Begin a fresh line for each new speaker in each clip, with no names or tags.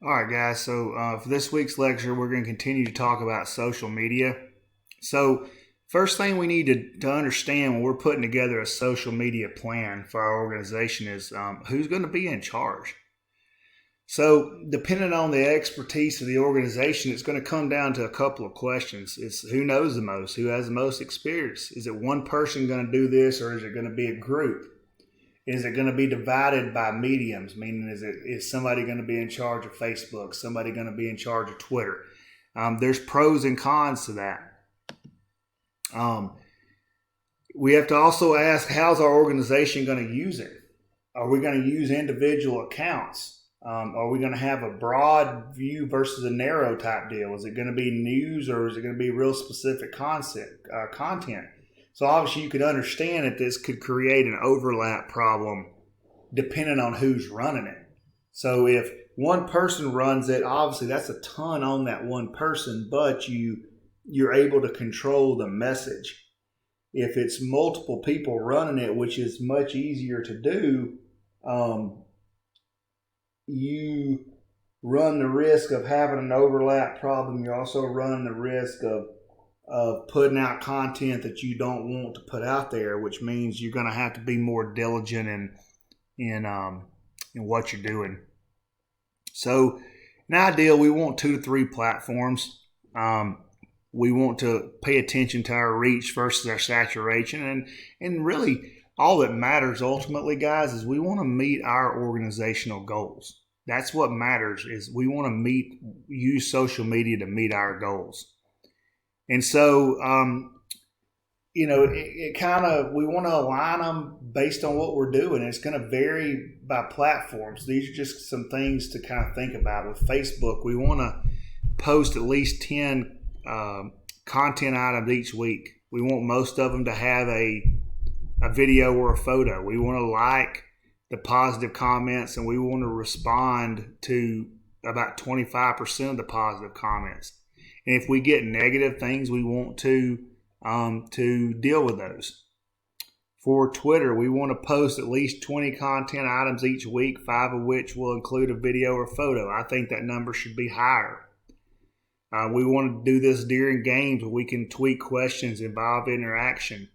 All right, guys. So for this week's lecture, we're going to continue to talk about social media. So, first thing we need to understand when we're putting together a social media plan for our organization is who's going to be in charge. So, depending on the expertise of the organization, it's going to come down to a couple of questions. It's who knows the most, who has the most experience. Is it one person going to do this, or is it going to be a group? Is it going to be divided by mediums? Meaning, is somebody going to be in charge of Facebook? Somebody going to be in charge of Twitter? There's pros and cons to that. We have to also ask, how's our organization going to use it? Are we going to use individual accounts? Are we going to have a broad view versus a narrow type deal? Is it going to be news, or is it going to be real specific content? So obviously you could understand that this could create an overlap problem depending on who's running it. So if one person runs it, obviously that's a ton on that one person, but you're able to control the message. If it's multiple people running it, which is much easier to do, you run the risk of having an overlap problem. You also run the risk of putting out content that you don't want to put out there, which means you're going to have to be more diligent in what you're doing. So, in ideal, we want 2 to 3 platforms. We want to pay attention to our reach versus our saturation, and really all that matters ultimately, guys, is we want to meet our organizational goals. That's what matters. Is we want to use social media to meet our goals. And so, we want to align them based on what we're doing. It's going to vary by platforms. These are just some things to kind of think about. With Facebook, we want to post at least 10 content items each week. We want most of them to have a video or a photo. We want to like the positive comments, and we want to respond to about 25% of the positive comments. And if we get negative things, we want to deal with those. For Twitter, we want to post at least 20 content items each week, 5 of which will include a video or photo. I think that number should be higher. We want to do this during games where we can tweet questions, involve interaction.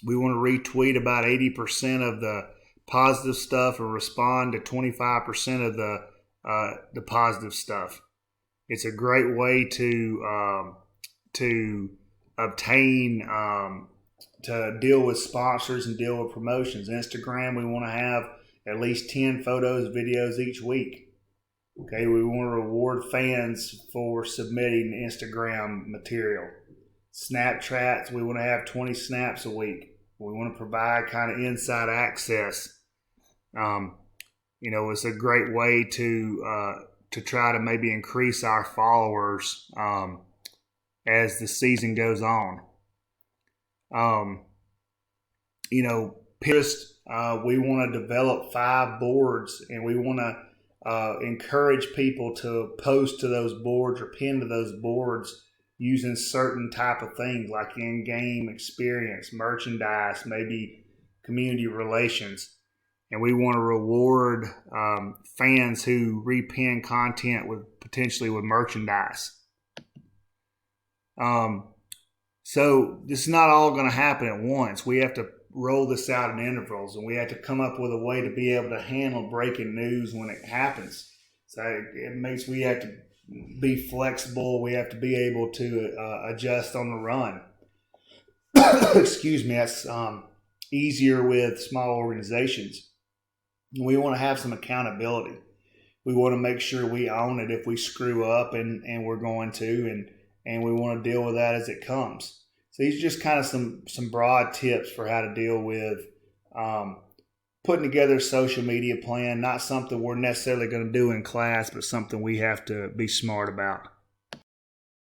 We want to retweet about 80% of the positive stuff and respond to 25% of the positive stuff. It's a great way to obtain, to deal with sponsors and deal with promotions. Instagram, we want to have at least 10 photos, videos each week. Okay, we want to reward fans for submitting Instagram material. Snapchats, we want to have 20 snaps a week. We want to provide kind of inside access. It's a great way to try to maybe increase our followers as the season goes on. Pinterest, we want to develop 5 boards, and we want to encourage people to post to those boards or pin to those boards using certain type of things like in-game experience, merchandise, maybe community relations. And we want to reward fans who repin content potentially with merchandise. So this is not all going to happen at once. We have to roll this out in intervals, and we have to come up with a way to be able to handle breaking news when it happens. So we have to be flexible. We have to be able to adjust on the run. Excuse me. That's easier with small organizations. We want to have some accountability. We want to make sure we own it if we screw up, and we're going to, and we want to deal with that as it comes. So these are just kind of some broad tips for how to deal with putting together a social media plan. Not something we're necessarily going to do in class, but something we have to be smart about.